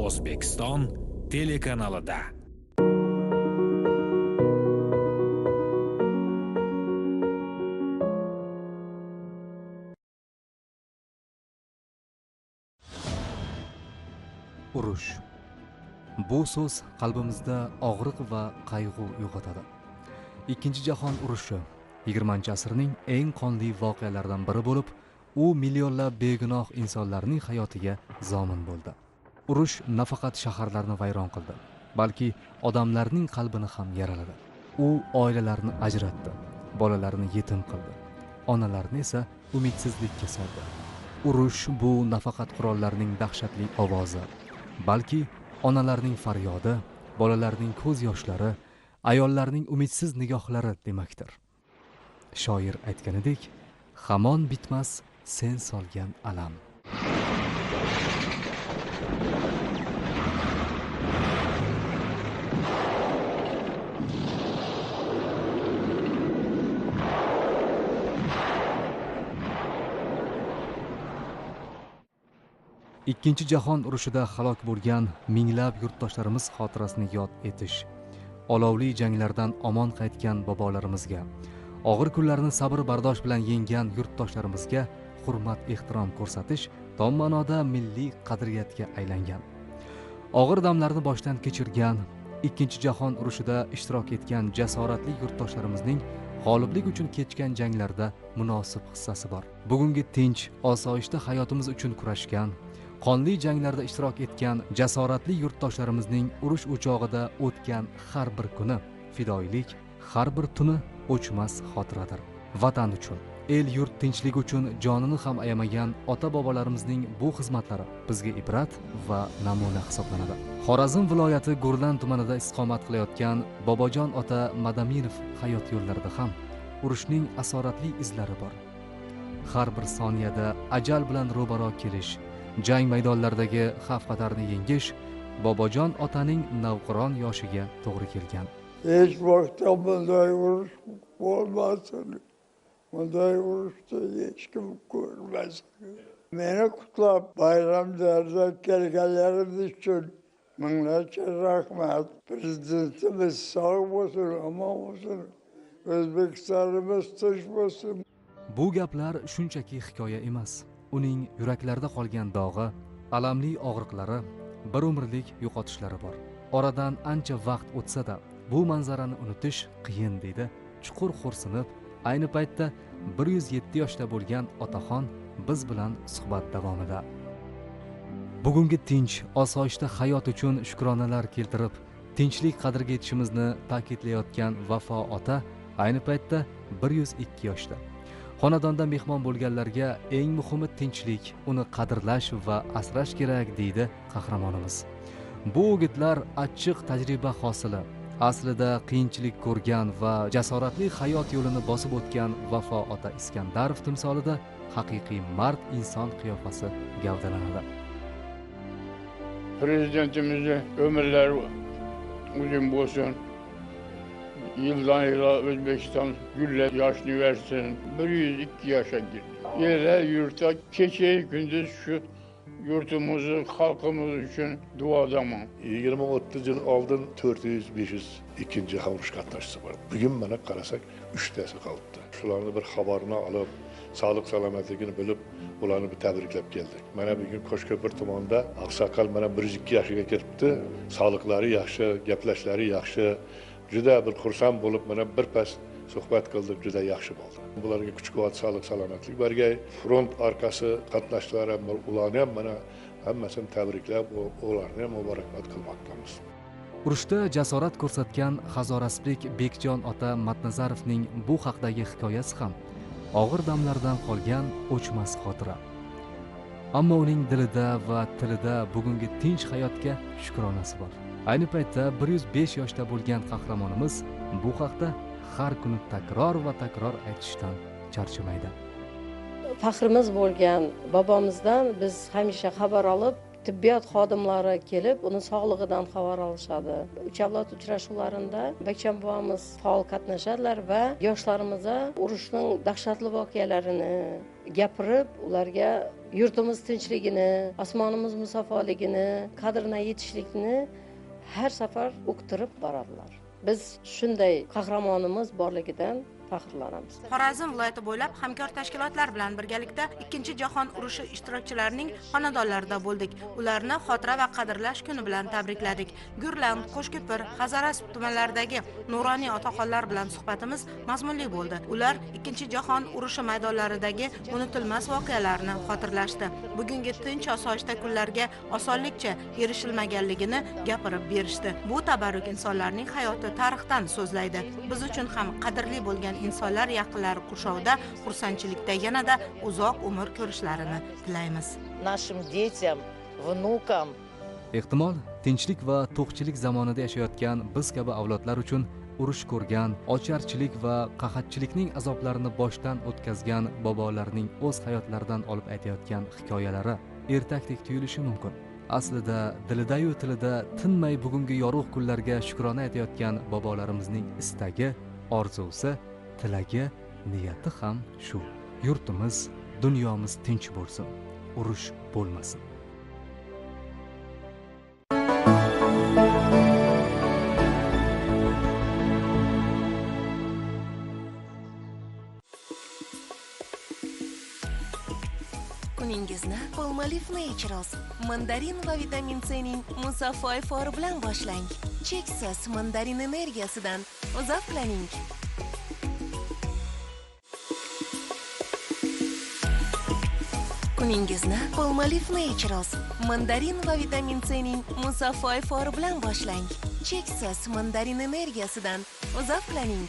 O'zbekiston telekanalida. Urush. Bu so'z qalbimizda og'riq va qayg'u uyg'otadi. Ikkinchi jahon urushi 20-asrning eng qonli voqealaridan biri bo'lib, u millionlab begunoh insonlarning hayotiga zomin bo'ldi. Urush nafaqat shaharlarni vayron qildi, balki odamlarning qalbini ham yaraladi. U oilalarni ajratdi, bolalarni yetim qildi, onalarni esa umidsizlikka soldi. Urush bu nafaqat qurollarning dahshatli ovozi, balki onalarning faryodi, bolalarning ko'z yoshlari, ayollarning umidsiz nigohlari demakdir. Shoir aytganidek, hamon bitmas sen solgan alam. Ikkinchi jahon urushida halok bo'lgan minglab yurtdoshlarimiz xotirasini yod etish, olovli janglardan omon qaytgan bobolarimizga, og'ir kunlarni sabr bardosh bilan yenggan yurtdoshlarimizga hurmat ehtirom ko'rsatish tom ma'noda milliy qadriyatga aylangan. Og'ir damlarni boshdan kechirgan, ikkinchi jahon urushida ishtirok etgan jasoratli yurtdoshlarimizning g'oliblik uchun kechgan janglarda munosib hissasi bor. Bugungi tinch, osoyishta hayotimiz uchun kurashgan, qonli janglarda ishtirok etgan jasoratli yurtdoshlarimizning urush o'chog'ida o'tgan har bir kuni fidoyilik, har bir tuni o'chmas xotiradir. Vatan uchun, el yurt tinchligi uchun jonini ham ayamagan ota-bobolarimizning bu xizmatlari bizga ibrat va namuna hisoblanadi. Xorazm viloyati Gurlan tumanida istiqomat qilayotgan Bobojon ota Madaminov hayot yo'llarida ham urushning asoratli izlari bor. Har bir soniyada ajal bilan ro'baro kelish, jang maydonlaridagi xavf-xatarni yengish Bobojon otaning navqiron yoshiga to'g'ri kelgan. Hech vaqtda bunday urush bo'lmasin. Bunday urushni hech kim ko'rmasin. Meni qutlab bayramlarda kelganlaringiz uchun minglarcha rahmat. Prezidentimiz sog' bo'lsin, omon bo'lsin. O'zbekistonimiz tinch bo'lsin. Bu gaplar shunchaki hikoya emas. Uning yuraklarda qolgan dog'i, alamli og'riqlari, bir umrlik yo'qotishlari bor. Oradan ancha vaqt o'tsa-da, bu manzarani unutish qiyin deydi chuqur xo'rsinib, ayni paytda 107 yoshda bo'lgan otaxon biz bilan suhbat davomida. Bugungi tinch, osoyishta hayot uchun shukronalar keltirib, tinchlik qadriga yetishimizni ta'kidlayotgan Vafo ota ayni paytda 102 yoshda. Xonadonda mehmon bo'lganlarga eng muhimi tinchlik, uni qadrlash va asrash kerak deydi qahramonimiz. Bu o'gitlar achchiq tajriba hosili. Aslida qiyinchilik ko'rgan va jasoratli hayot yo'lini bosib o'tgan Vafo ota Iskandarov timsolida haqiqiy mard inson qiyofasi gavdalanadi. Prezidentimizning ömürleri uzun bo'lsin. Yıldan yıla Özbekistan gülle yaşını versin. 102 yaşa girdi. Yerler yurtta keçeyi gündüz şu yurtumuzu, halkımız için duadaman. 20-30 yıl aldın 400-500 ikinci havuç katlaşısı var. Bugün bana qarasak 3 tane kalıptı. Şularını bir haberini alıp, sağlık salametliğini bilip, ularını bir təbriklep geldik. Bana bugün Koşköpür tumanında Aksakal bana 102 yaşına gelipti. Sağlıkları yaxşı, gepleşleri yaxşı. Juda bir xursand bo'lib, mana bir pas suhbat qildik, juda yaxshi bo'ldi. Bularga kuch-quvvat, sog'lik, salomatlik bergay. Front arkasi qatnashchilari ham ularni ham mana hammasini tabriklab, ularni ham muborakbod qilmoqdamiz. Urushda jasorat ko'rsatgan Hazorasbek Bekjon ota Matnazarovning bu haqdagi hikoyasi ham og'ir damlardan qolgan o'chmas xotira. Ammo uning dilida va tilida bugungi tinch hayotga shukronasi bor. Ayni paytda 105 yoshda bo'lgan qahramonimiz bu haqda har kuni takror va takror aytishdan charchamaydi. Faxrimiz bo'lgan bobomizdan biz hamisha xabar olib, Tibbiyot xodimlari kelib, uni sog'lig'idan xabar olishadi. Uch avlod uchrashuvlarida Bakcham buvamiz faol qatnashadilar va yoshlarimizga urushning dahshatli voqealarini gapirib, ularga yurtimiz tinchligini, osmonimiz musaffoligini, qadrina yetishlikni har safar uqtirib boradilar. Biz shunday qahramonimiz borligidan faxrlanamiz. Xorazm viloyati bo'ylab hamkor tashkilotlar bilan birgalikda 2-jahon urushi ishtirokchilarining xonadonlarida bo'ldik. Ularni xotira va qadrlash kuni bilan tabrikladik. Gurland, Qo'shko'pir, Hazarasp tumanlaridagi nuroniy otaxonlar bilan suhbatimiz mazmunli bo'ldi. Ular 2-jahon urushi maydonlaridagi unutilmas voqealarni xotirlashdi. Bugungi tinch osoyishta kunlarga osonlikcha erishilmaganligini gapirib berishdi. Bu tabarruk insonlarning hayoti tarixdan so'zlaydi. Biz uchun ham qadrli bo'lgan insonlar yaqinlari qurshovida xursandchilikda yanada uzoq umr ko'rishlarini tilaymiz. Нашим детям, внукам. Ehtimol tinchlik va to'qchilik zamonida yashayotgan biz kabi avlodlar uchun urush ko'rgan, ocharchilik va qahatchilikning azoblarini boshdan o'tkazgan bobolarning o'z hayotlaridan olib aytayotgan hikoyalari ertakdek tuyulishi mumkin. Aslida dilidayu tilida tinmay bugungi yorug' kunlarga shukrona aytayotgan bobolarimizning istagi, orzusi, tilagi, niyati ham shu. Yurtimiz, dunyomiz tinch bo'lsin, urush bo'lmasin. Kuningizni Palmolive Naturals mandarin va vitamin C ning musaffo ifori bilan boshlang. Cheksiz mandarin energiyasidan zavqlaning. Kuningizni Palmolive Naturals mandarin va vitamin C ning musaffo ifori bilan boshlang. Cheksiz mandarin energiyasidan zavqlaning.